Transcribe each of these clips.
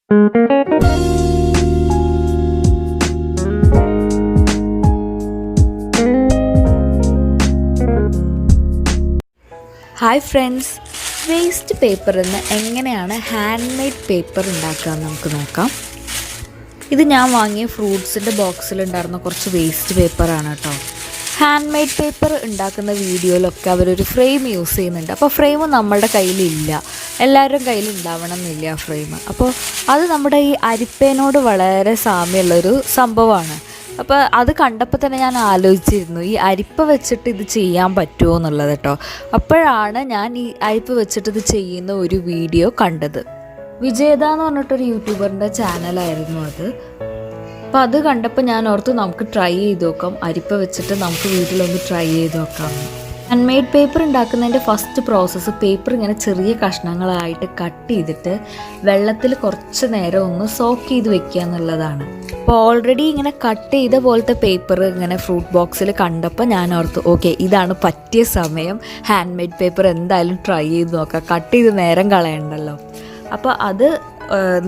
Hi friends, waste പേപ്പറിൽ നിന്ന് എങ്ങനെയാണ് ഹാൻഡ് മെയ്ഡ് പേപ്പർ ഉണ്ടാക്കാമെന്ന് നമുക്ക് നോക്കാം. ഇത് ഞാൻ വാങ്ങിയ ഫ്രൂട്ട്സിൻ്റെ ബോക്സിലുണ്ടായിരുന്ന കുറച്ച് വേസ്റ്റ് പേപ്പറാണ് കേട്ടോ. ഹാൻഡ് മെയ്ഡ് പേപ്പർ ഉണ്ടാക്കുന്ന വീഡിയോയിലൊക്കെ അവരൊരു ഫ്രെയിം യൂസ് ചെയ്യുന്നുണ്ട്. അപ്പോൾ ഫ്രെയിം നമ്മളുടെ കയ്യിലില്ല, എല്ലാവരുടെയും കയ്യിൽ ഉണ്ടാവണം എന്നില്ല ആ ഫ്രെയിം. അപ്പോൾ അത് നമ്മുടെ ഈ അരിപ്പേനോട് വളരെ സാമ്യമുള്ളൊരു സംഭവമാണ്. അപ്പോൾ അത് കണ്ടപ്പോൾ തന്നെ ഞാൻ ആലോചിച്ചിരുന്നു, ഈ അരിപ്പ വെച്ചിട്ട് ഇത് ചെയ്യാൻ പറ്റുമോ എന്നുള്ളത് കേട്ടോ. അപ്പോഴാണ് ഞാൻ ഈ അരിപ്പ വെച്ചിട്ട് ഇത് ചെയ്യുന്ന ഒരു വീഡിയോ കണ്ടത്. വിജേത എന്ന് പറഞ്ഞിട്ടൊരു യൂട്യൂബറിൻ്റെ ചാനലായിരുന്നു അത്. അപ്പോൾ അത് കണ്ടപ്പോൾ ഞാൻ ഓർത്തു നമുക്ക് ട്രൈ ചെയ്ത് നോക്കാം, അരിപ്പ വെച്ചിട്ട് നമുക്ക് വീട്ടിലൊന്ന് ട്രൈ ചെയ്ത് നോക്കാം. ഹാൻഡ് മെയ്ഡ് പേപ്പർ ഉണ്ടാക്കുന്നതിൻ്റെ ഫസ്റ്റ് പ്രോസസ്സ് പേപ്പർ ഇങ്ങനെ ചെറിയ കഷ്ണങ്ങളായിട്ട് കട്ട് ചെയ്തിട്ട് വെള്ളത്തിൽ കുറച്ച് നേരം ഒന്ന് സോക്ക് ചെയ്ത് വെക്കുക എന്നുള്ളതാണ്. അപ്പോൾ ഓൾറെഡി ഇങ്ങനെ കട്ട് ചെയ്ത പോലത്തെ പേപ്പർ ഇങ്ങനെ ഫ്രൂട്ട് ബോക്സിൽ കണ്ടപ്പോൾ ഞാൻ ഓർത്തു, ഓക്കെ ഇതാണ് പറ്റിയ സമയം, ഹാൻഡ് മെയ്ഡ് പേപ്പർ എന്തായാലും ട്രൈ ചെയ്ത് നോക്കാം, കട്ട് ചെയ്ത് നേരം കളയണ്ടല്ലോ. അപ്പോൾ അത്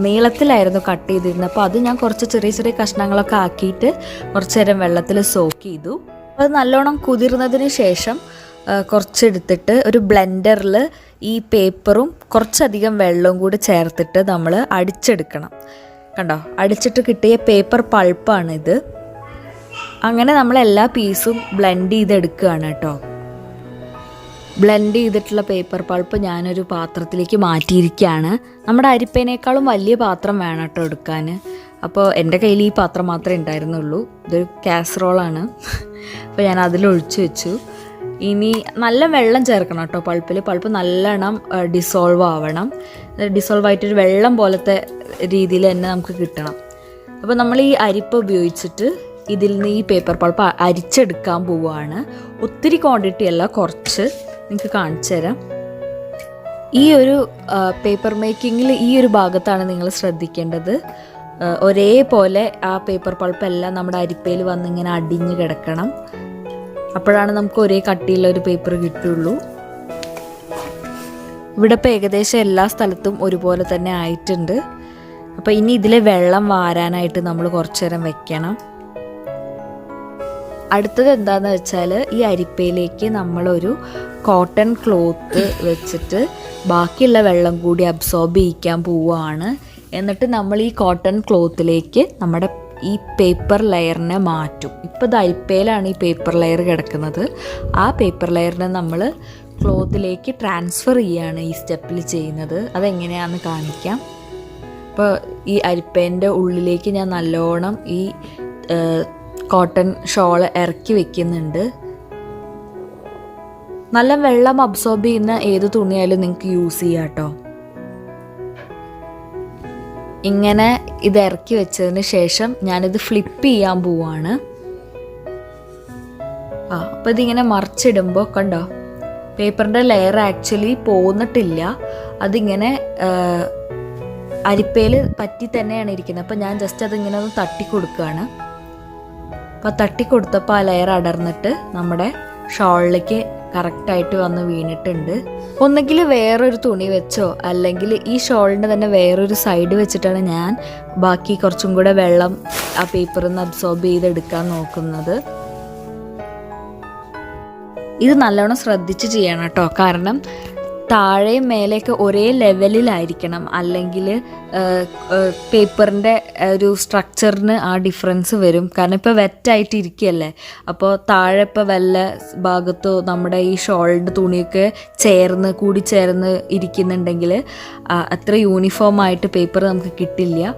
നീളത്തിലായിരുന്നു കട്ട് ചെയ്തിരുന്നത്. അപ്പോൾ അത് ഞാൻ കുറച്ച് ചെറിയ ചെറിയ കഷ്ണങ്ങളൊക്കെ ആക്കിയിട്ട് കുറച്ച് നേരം വെള്ളത്തിൽ സോക്ക് ചെയ്തു. അത് നല്ലോണം കുതിർന്നതിന് ശേഷം കുറച്ചെടുത്തിട്ട് ഒരു ബ്ലെൻഡറിൽ ഈ പേപ്പറും കുറച്ചധികം വെള്ളവും കൂടി ചേർത്തിട്ട് നമ്മൾ അടിച്ചെടുക്കണം. കണ്ടോ, അടിച്ചിട്ട് കിട്ടിയ പേപ്പർ പൾപ്പാണിത്. അങ്ങനെ നമ്മൾ എല്ലാ പീസും ബ്ലെൻഡ് ചെയ്തെടുക്കുകയാണ് കേട്ടോ. ബ്ലെൻഡ് ചെയ്തിട്ടുള്ള പേപ്പർ പൾപ്പ് ഞാനൊരു പാത്രത്തിലേക്ക് മാറ്റിയിരിക്കുകയാണ്. നമ്മുടെ അരിപ്പേനേക്കാളും വലിയ പാത്രം വേണം കേട്ടോ എടുക്കാൻ. അപ്പോൾ എൻ്റെ കയ്യിൽ ഈ പാത്രം മാത്രമേ ഉണ്ടായിരുന്നുള്ളൂ. ഇതൊരു കാസറോളാണ്. അപ്പോൾ ഞാൻ അതിലൊഴിച്ച് വെച്ചു. ഇനി നല്ല വെള്ളം ചേർക്കണം കേട്ടോ പൾപ്പിൽ. പൾപ്പ് നല്ലോണം ഡിസോൾവ് ആവണം. ഡിസോൾവ് ആയിട്ടൊരു വെള്ളം പോലത്തെ രീതിയിൽ തന്നെ നമുക്ക് കിട്ടണം. അപ്പോൾ നമ്മൾ ഈ അരിപ്പ ഉപയോഗിച്ചിട്ട് ഇതിൽ നിന്ന് ഈ പേപ്പർ പൾപ്പ് അരിച്ചെടുക്കാൻ പോവുകയാണ്. ഒത്തിരി ക്വാണ്ടിറ്റി അല്ല, കുറച്ച് നിങ്ങൾക്ക് കാണിച്ചു തരാം. ഈ ഒരു പേപ്പർ മേക്കിങ്ങിൽ ഈ ഒരു ഭാഗത്താണ് നിങ്ങൾ ശ്രദ്ധിക്കേണ്ടത്. ഒരേപോലെ ആ പേപ്പർ പൾപ്പ് എല്ലാം നമ്മുടെ അരിപ്പയിൽ വന്നിങ്ങനെ അടിഞ്ഞ് കിടക്കണം. അപ്പോഴാണ് നമുക്ക് ഒരേ കട്ടിയുള്ള ഒരു പേപ്പർ കിട്ടുള്ളൂ. ഇവിടെ ഇപ്പോൾ ഏകദേശം എല്ലാ സ്ഥലത്തും ഒരുപോലെ തന്നെ ആയിട്ടുണ്ട്. അപ്പോൾ ഇനി ഇതിലെ വെള്ളം വാരാനായിട്ട് നമ്മൾ കുറച്ച് നേരം വെക്കണം. അടുത്തത് എന്താണെന്ന് വെച്ചാൽ ഈ അരിപ്പയിലേക്ക് നമ്മളൊരു കോട്ടൺ ക്ലോത്ത് വെച്ചിട്ട് ബാക്കിയുള്ള വെള്ളം കൂടി അബ്സോർബ് ചെയ്യിക്കാൻ പോവുകയാണ്. എന്നിട്ട് നമ്മൾ ഈ കോട്ടൺ ക്ലോത്തിലേക്ക് നമ്മുടെ ഈ പേപ്പർ ലെയറിനെ മാറ്റും. ഇപ്പോൾ ഇത് അരിപ്പയിലാണ് ഈ പേപ്പർ ലെയർ കിടക്കുന്നത്. ആ പേപ്പർ ലെയറിനെ നമ്മൾ ക്ലോത്തിലേക്ക് ട്രാൻസ്ഫർ ചെയ്യുകയാണ് ഈ സ്റ്റെപ്പിൽ ചെയ്യുന്നത്. അതെങ്ങനെയാണെന്ന് കാണിക്കാം. അപ്പോൾ ഈ അരിപ്പേൻ്റെ ഉള്ളിലേക്ക് ഞാൻ നല്ലോണം ഈ കോട്ടൺ ഷോൾ ഇറക്കി വെക്കുന്നുണ്ട്. നല്ല വെള്ളം അബ്സോർബ് ചെയ്യുന്ന ഏത് തുണിയായാലും നിങ്ങൾക്ക് യൂസ് ചെയ്യാം കേട്ടോ. ഇങ്ങനെ ഇത് ഇറക്കി വെച്ചതിന് ശേഷം ഞാനിത് ഫ്ലിപ്പ് ചെയ്യാൻ പോവാണ്. അപ്പോൾ ഇതിങ്ങനെ മറിച്ചിടുമ്പോൾ കണ്ടോ, പേപ്പറിൻ്റെ ലെയർ ആക്ച്വലി പോന്നിട്ടില്ല. അതിങ്ങനെ അരിപ്പയിൽ പറ്റി തന്നെയാണ് ഇരിക്കുന്നത്. അപ്പോൾ ഞാൻ ജസ്റ്റ് അതിങ്ങനെ ഒന്ന് തട്ടിക്കൊടുക്കുകയാണ്. അപ്പോൾ തട്ടിക്കൊടുത്തപ്പോൾ ആ ലെയർ അടർന്നിട്ട് നമ്മുടെ ഷോളിലേക്ക് കറക്റ്റായിട്ട് വന്ന് വീണിട്ടുണ്ട്. ഒന്നെങ്കിൽ വേറൊരു തുണി വെച്ചോ അല്ലെങ്കിൽ ഈ ഷോളിൻ്റെ തന്നെ വേറൊരു സൈഡ് വെച്ചിട്ടാണ് ഞാൻ ബാക്കി കുറച്ചും കൂടെ വെള്ളം ആ പേപ്പറിൽ നിന്ന് അബ്സോർബ് ചെയ്തെടുക്കാൻ നോക്കുന്നത്. ഇത് നല്ലോണം ശ്രദ്ധിച്ച് ചെയ്യണം കേട്ടോ. കാരണം താഴെയും മേലെയൊക്കെ ഒരേ ലെവലിലായിരിക്കണം, അല്ലെങ്കിൽ പേപ്പറിൻ്റെ ഒരു സ്ട്രക്ചറിന് ആ ഡിഫറൻസ് വരും. കാരണം ഇപ്പോൾ വെറ്റായിട്ട് ഇരിക്കുകയല്ലേ, അപ്പോൾ താഴെ ഇപ്പോൾ വല്ല ഭാഗത്തോ നമ്മുടെ ഈ ഷോളിൻ്റെ തുണിയൊക്കെ കൂടി ചേർന്ന് ഇരിക്കുന്നുണ്ടെങ്കിൽ അത്ര യൂണിഫോമായിട്ട് പേപ്പർ നമുക്ക് കിട്ടില്ല,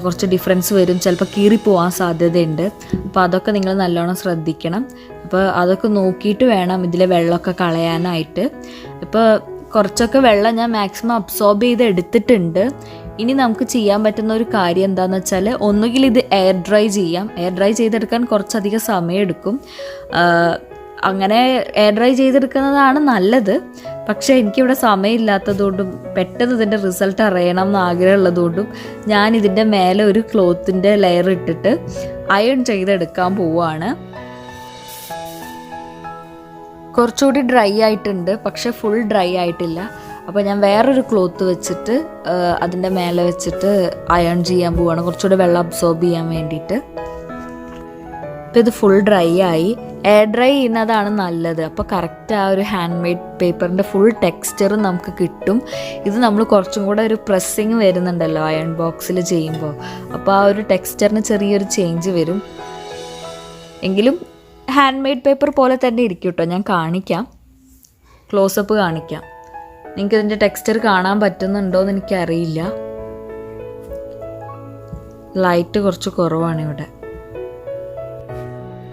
കുറച്ച് ഡിഫറൻസ് വരും, ചിലപ്പോൾ കീറിപ്പോവാൻ സാധ്യതയുണ്ട്. അപ്പോൾ അതൊക്കെ നിങ്ങൾ നല്ലോണം ശ്രദ്ധിക്കണം. അപ്പോൾ അതൊക്കെ നോക്കിയിട്ട് വേണം ഇതിലെ വെള്ളമൊക്കെ കളയാനായിട്ട്. ഇപ്പോൾ കുറച്ചൊക്കെ വെള്ളം ഞാൻ മാക്സിമം അബ്സോർബ് ചെയ്ത് എടുത്തിട്ടുണ്ട്. ഇനി നമുക്ക് ചെയ്യാൻ പറ്റുന്ന ഒരു കാര്യം എന്താണെന്ന് വെച്ചാൽ, ഒന്നുകിൽ ഇത് എയർ ഡ്രൈ ചെയ്യാം. എയർ ഡ്രൈ ചെയ്തെടുക്കാൻ കുറച്ചധികം സമയം എടുക്കും. അങ്ങനെ എയർ ഡ്രൈ ചെയ്തെടുക്കുന്നതാണ് നല്ലത്. പക്ഷേ എനിക്കിവിടെ സമയമില്ലാത്തതുകൊണ്ടും പെട്ടെന്ന് ഇതിൻ്റെ റിസൾട്ട് അറിയണം എന്ന് ആഗ്രഹമുള്ളതുകൊണ്ടും ഞാൻ ഇതിൻ്റെ മേലെ ഒരു ക്ലോത്തിൻ്റെ ലെയർ ഇട്ടിട്ട് അയൺ ചെയ്തെടുക്കാൻ പോവുകയാണ്. കുറച്ചുകൂടി ഡ്രൈ ആയിട്ടുണ്ട്, പക്ഷെ ഫുൾ ഡ്രൈ ആയിട്ടില്ല. അപ്പോൾ ഞാൻ വേറൊരു ക്ലോത്ത് വെച്ചിട്ട് അതിൻ്റെ മേലെ വെച്ചിട്ട് അയൺ ചെയ്യാൻ പോവുകയാണ്, കുറച്ചുകൂടെ വെള്ളം അബ്സോർബ് ചെയ്യാൻ വേണ്ടിയിട്ട്. അപ്പോൾ ഇത് ഫുൾ ഡ്രൈ ആയി. എയർ ഡ്രൈ ചെയ്യുന്നതാണ് നല്ലത്. അപ്പോൾ കറക്റ്റ് ആ ഒരു ഹാൻഡ് മെയ്ഡ് പേപ്പറിൻ്റെ ഫുൾ ടെക്സ്ചറും നമുക്ക് കിട്ടും. ഇത് നമ്മൾ കുറച്ചും കൂടെ ഒരു പ്രസ്സിങ് വരുന്നുണ്ടല്ലോ അയൺ ബോക്സിൽ ചെയ്യുമ്പോൾ, അപ്പോൾ ആ ഒരു ടെക്സ്ചറിന് ചെറിയൊരു ചേഞ്ച് വരും. എങ്കിലും ഹാൻഡ് മെയ്ഡ് പേപ്പർ പോലെ തന്നെ ഇരിക്കും കേട്ടോ. ഞാൻ കാണിക്കാം, ക്ലോസപ്പ് കാണിക്കാം. നിങ്ങൾക്ക് ഇതിൻ്റെ ടെക്സ്ചർ കാണാൻ പറ്റുന്നുണ്ടോ എന്ന് എനിക്കറിയില്ല. ലൈറ്റ് കുറച്ച് കുറവാണ് ഇവിടെ.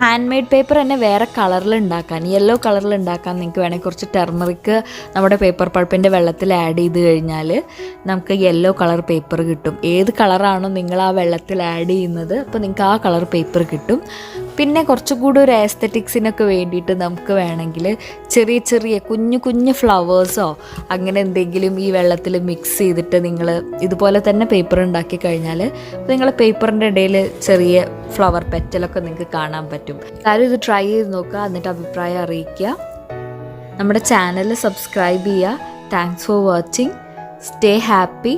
ഹാൻഡ് മെയ്ഡ് പേപ്പർ തന്നെ വേറെ കളറിൽ ഉണ്ടാക്കാൻ, യെല്ലോ കളറിൽ ഉണ്ടാക്കാൻ നിങ്ങൾക്ക് വേണമെങ്കിൽ കുറച്ച് ടെർമറിക്ക് നമ്മുടെ പേപ്പർ പൾപ്പിൻ്റെ വെള്ളത്തിൽ ആഡ് ചെയ്ത് കഴിഞ്ഞാൽ നമുക്ക് യെല്ലോ കളർ പേപ്പർ കിട്ടും. ഏത് കളറാണോ നിങ്ങൾ ആ വെള്ളത്തിൽ ആഡ് ചെയ്യുന്നത്, അപ്പോൾ നിങ്ങൾക്ക് ആ കളർ പേപ്പർ കിട്ടും. പിന്നെ കുറച്ചുകൂടി ഒരു ആസ്തെറ്റിക്സിനൊക്കെ വേണ്ടിയിട്ട് നമുക്ക് വേണമെങ്കിൽ ചെറിയ ചെറിയ കുഞ്ഞു കുഞ്ഞു ഫ്ലവേഴ്സോ അങ്ങനെ എന്തെങ്കിലും ഈ വെള്ളത്തിൽ മിക്സ് ചെയ്തിട്ട് നിങ്ങൾ ഇതുപോലെ തന്നെ പേപ്പർ ഉണ്ടാക്കി കഴിഞ്ഞാൽ നിങ്ങളെ പേപ്പറിൻ്റെ ഇടയിൽ ചെറിയ ഫ്ലവർ പെറ്റലൊക്കെ നിങ്ങൾക്ക് കാണാൻ പറ്റും. എല്ലാവരും ഇത് ട്രൈ ചെയ്ത് നോക്കുക, എന്നിട്ട് അഭിപ്രായം അറിയിക്കുക. നമ്മുടെ ചാനൽ സബ്സ്ക്രൈബ് ചെയ്യുക. Thanks for watching. Stay happy.